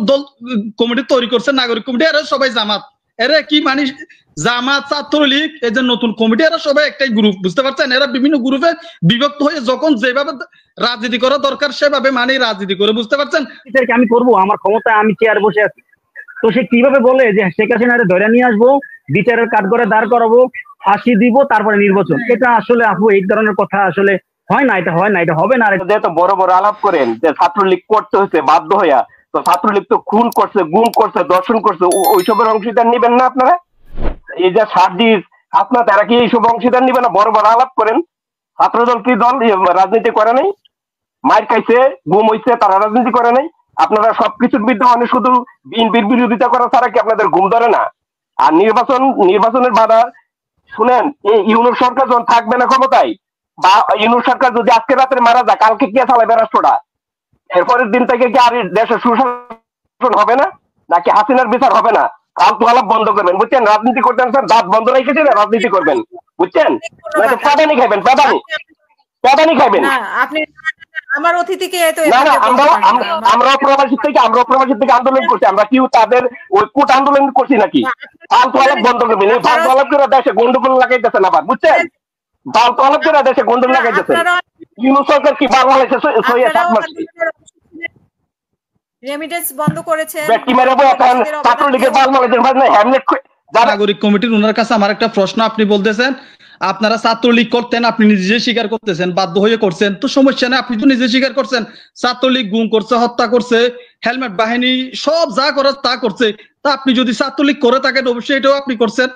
দল কমিটি তৈরি করছে, নাগরিক কমিটি, এরা সবাই জামাত। এরা কি মানে জামাত, ছাত্রলীগ, এই যে নতুন কমিটি, এরা সবাই একটাই গ্রুপ, বুঝতে পারছেন? এরা বিভিন্ন গ্রুপে বিভক্ত হয়ে যখন যেভাবে রাজনীতি করা দরকার সেভাবে মানে রাজনীতি করে, বুঝতে পারছেন? আমি করবো, আমার ক্ষমতায় আমি চেয়ার বসে আছি, তো সে কিভাবে বলে যে শেখ হাসিনারে ধরে নিয়ে আসবো, বিচারের কাঠগড়ে দাঁড় করাবো, ফাঁসি দিব, তারপরে নির্বাচন? এটা আসলে আপু এই ধরনের কথা আসলে হয় না, এটা হয় না, এটা হবে না। যেহেতু বড় বড় আলাপ করেন যে ছাত্রলীগ করতে হয়েছে বাধ্য হইয়া, তো ছাত্রলীগ তো খুন করছে, গুম করছে, দর্শন করছে, ওইসবের অংশীদার নিবেন না আপনারা? এই যে সার্জিস আপনার তারা কি এইসব অংশীদার নিবে না? বড় বড় আলাপ করেন। ছাত্রদল কি দল রাজনীতি করে নাই? মার খাইছে, গুম হইছে, তারা রাজনীতি করে নাই? আপনারা সবকিছুর বিদ্যমানে শুধু বিএনপির বিরোধিতা করা ছাড়া কি আপনাদের ঘুম ধরে না? আর নির্বাচনের বাধা শুনেন, এই ইউনুস সরকার যখন থাকবে না ক্ষমতায়, বা ইউনুস সরকার যদি আজকে রাতে মারা যায়, কালকে কে চালাবে রাষ্ট্রটা? এরপরের দিন থেকে কি আর দেশের সুশাসন হবে না? নাকি হাসিনার বিচার হবে না? ফালতু আলাপ বন্ধ করবেন, বুঝছেন? রাজনীতি করতেন স্যার, দাঁত বন্ধ রেখেছেন, রাজনীতি করবেন, বুঝছেন? পাদানি খাইবেন, পাদানি খাইবেন। আপনি আমার অতিথিকে না না, আমরাও প্রবাসী থেকে আন্দোলন করছি। আমরা কি তাদের ওই কোট আন্দোলন করছি নাকি? ফালতু আলাপ বন্ধ করবেন। এই ফালতু আলাপ করে দেশে গন্ডগোল লাগাইতেছেন আবার, বুঝছেন? ফালতু আলাপ করে দেশে গন্ডগোল লাগাইতেছেন। ইউনুস সরকার কি বাংলাদেশে 6-7 মাস রেমিটেন্স বন্ধ করেছে, ব্যক্তি মেরে এখন ছাত্রলীগের বাংলাদেশের ভাই না হ্যামলেট। নাগরিক কমিটির ওনার কাছে আমার একটা প্রশ্ন, আপনি বলতেছেন আপনারা ছাত্রলীগ করতেন, আপনি নিজে স্বীকার করতেছেন, বাধ্য হয়ে করছেন, তো সমস্যা নেই, আপনি তো নিজে স্বীকার করছেন ছাত্রলীগ গুম করছে, হত্যা করছে, হেলমেট বাহিনী সব যা করে তা করছে। তা আপনি যদি ছাত্রলীগ করে থাকেন অবশ্যই এটাও আপনি করছেন।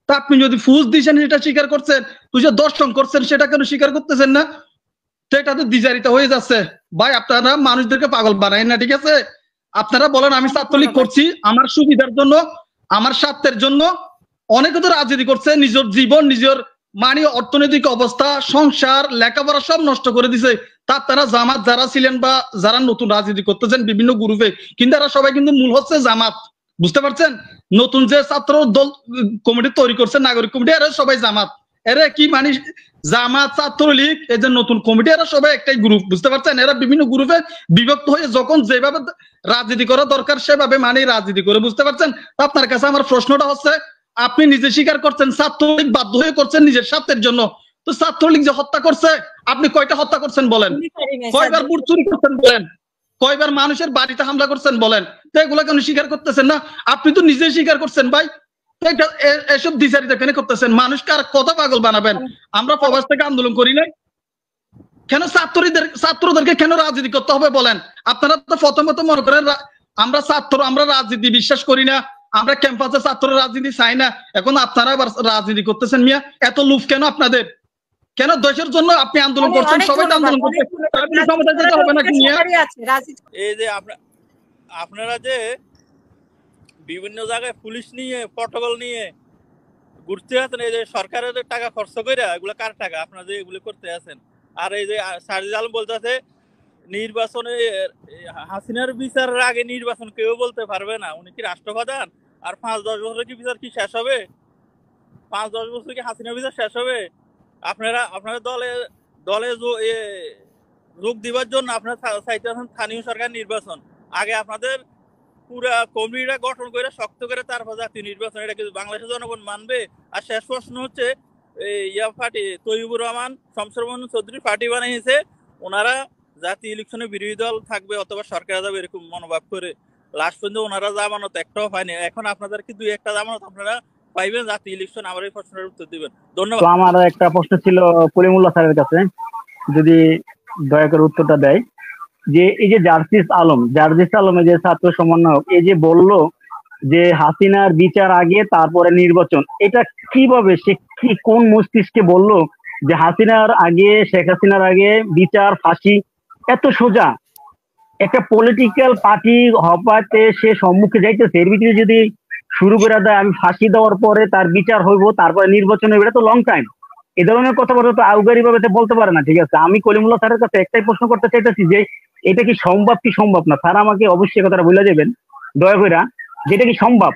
তা আপনি যদি ফুস দিয়েছেন সেটা স্বীকার করছেন, তুই যে দর্শন করছেন সেটা কেন স্বীকার করতেছেন না? তো এটা তো দ্বিচারিতা হয়ে যাচ্ছে ভাই। আপনারা মানুষদেরকে পাগল বানায় না, ঠিক আছে? আপনারা বলেন আমি ছাত্রলীগ করছি আমার সুবিধার জন্য, আমার স্বার্থের জন্য। অনেকে তো রাজনীতি করছে, নিজের জীবন, নিজের মানে অর্থনৈতিক অবস্থা, সংসার, লেখাপড়া সব নষ্ট করে দিছে। তা তারা জামাত যারা ছিলেন বা যারা নতুন রাজনীতি করতেছেন বিভিন্ন গ্রুপে, কিন্তু এরা সবাই কিন্তু মূল হচ্ছে জামাত, বুঝতে পারছেন? নতুন যে ছাত্র দল কমিটি তৈরি করছে, নাগরিক কমিটি, এরা সবাই জামাত। এরা কি মানে জামাত, ছাত্রলীগ, এই যে নতুন কমিটি, এরা সবাই একটাই গ্রুপ, বুঝতে পারছেন? এরা বিভিন্ন গ্রুপে বিভক্ত হয়ে যখন যেভাবে রাজনীতি করা দরকার সেভাবে মানে রাজনীতি করে, বুঝতে পারছেন? আপনার কাছে আমার প্রশ্নটা হচ্ছে, আপনি নিজে স্বীকার করছেন ছাত্রলীগ বাধ্য হয়ে করছেন নিজের স্বার্থের জন্য, তো ছাত্রলীগ যে হত্যা করছে, আপনি কয়টা হত্যা করছেন বলেন? কয়বার বুট চুরি করছেন বলেন? কয়বার মানুষের বাড়িতে হামলা করছেন বলেন? তো এগুলো কেন স্বীকার করতেছেন না? আপনি তো নিজেই স্বীকার করছেন ভাই। এসব দ্বিচারিতা কেন করতেছেন? মানুষকে আর কত পাগল বানাবেন? আমরা প্রবাস থেকে আন্দোলন করি নাই কেন? ছাত্রদেরকে কেন রাজনীতি করতে হবে বলেন? আপনারা তো প্রথমত মনে করেন আমরা ছাত্র, আমরা রাজনীতি বিশ্বাস করি না, আমরা ক্যাম্পাসে ছাত্র রাজনীতি চাই না। এখন আপনারা আবার রাজনীতি করতেছেন মিয়া, এত লুফ কেন আপনাদের? কেন দেশের জন্য আপনি আন্দোলন করছেন, সবাই আন্দোলন করছেন, ক্ষমতা যেতে হবে নাকি মিয়া? এই যে আপনারা যে বিভিন্ন জায়গায় পুলিশ নিয়ে, প্রটোকল নিয়ে ঘুরতে আছেন, এই যে সরকারের টাকা খরচ করে, এগুলো কার টাকা? আপনারা যে এগুলো করতে আছেন। আর এই যে সার্জিস আলম বলতেছে নির্বাচনে হাসিনার বিচারের আগে নির্বাচন কেউ বলতে পারবে না। উনি কি রাষ্ট্রপ্রধান? আর 5-10 বছর কি বিচার কি শেষ হবে? 5-10 বছর কি হাসিনার বিচার শেষ হবে? আপনারা দলে যোগ দিবার জন্য আপনারা চাইতেছেন স্থানীয় সরকার নির্বাচন। আগে আপনাদের পুরা কমিটিটা গঠন করে শক্ত করে তারপর জাতীয় নির্বাচন, এটা কিন্তু বাংলাদেশের জনগণ মানবে? আর শেষ প্রশ্ন হচ্ছে, পার্টি তৈয়বুর রহমান, শমসের মোহাম্মদ চৌধুরী পার্টি বানিয়েছে, ওনারা জাতীয় ইলেকশনে বিরোধী দল থাকবে অথবা সরকার যাবে এরকম মনোভাব করে। লাস্ট পর্যন্ত ওনারা জামানত একটাও পায়নি। এখন আপনাদের কি 2-1টা জামানত আপনারা পাইবেন জাতীয় ইলেকশন? আমার এই প্রশ্নের উত্তর দিবেন। ধন্যবাদ। আমার একটা প্রশ্ন ছিল কলিমুল্লাহ স্যারের কাছে, যদি দয়া করে উত্তরটা দেয়, যে এই যে জার্জিস আলমের যে ছাত্র সমন্বয়ক, এই যে বললো যে হাসিনার বিচার আগে তারপরে নির্বাচন, এটা কিভাবে, সে কি কোন মস্তিষ্কে বললো যে হাসিনার আগে, শেখ হাসিনার আগে বিচার, ফাঁসি? এত সোজা একটা পলিটিক্যাল পার্টি হপাতে সে সম্মুখে যাইতেছে, এর ভিতরে যদি শুরু করে দেয় আমি ফাঁসি দেওয়ার পরে তার বিচার হইব, তারপরে নির্বাচন হইব, এটা তো লং টাইম। এই ধরনের কথাবার্তা তো আউগারি ভাবে বলতে পারে না, ঠিক আছে? আমি কলিমুল্লাহ স্যারের কাছে একটাই প্রশ্ন করতে চাইতেছি যে এটা কি সম্ভব কি সম্ভব না? স্যার আমাকে অবশ্যই কথাটা বলে দেবেন দয়া করে, যেটা কি সম্ভব।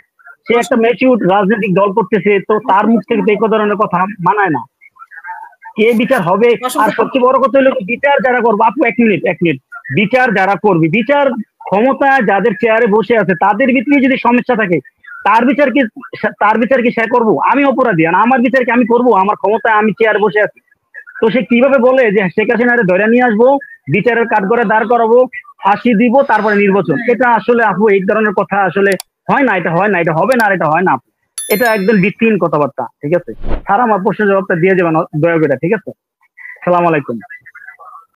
সে একটা ম্যাচিউর রাজনৈতিক দল করতেছে, তো তার মুখ থেকে এই ধরনের কথা মানায় না। কে বিচার হবে? আর সবচেয়ে বড় কথা হলো বিচার যারা করবো, আপু এক মিনিট, বিচার যারা করবে, বিচার ক্ষমতা যাদের চেয়ারে বসে আছে তাদের ভিতরে যদি সমস্যা থাকে তার বিচার কি সে করবো? আমি অপরাধী, আর আমার বিচার কি আমি করবো? আমার ক্ষমতা, আমি চেয়ারে বসে আছি, তো সে কিভাবে বলে যে শেখ হাসিনারে ধরে নিয়ে আসবো, বিচারের কাঠগড়ে দাঁড় করাবো, ফাঁসি দিব, তারপরে নির্বাচন? এটা আসলে আপু এই ধরনের কথা আসলে হয় না, এটা হয় না, এটা হবে না, আর এটা হয় না আপু। এটা একদম ভিত্তিহীন কথাবার্তা, ঠিক আছে? স্যার আমার প্রশ্নের জবাবটা দিয়ে যাবেন দয়া করে, ঠিক আছে? সালাম আলাইকুম।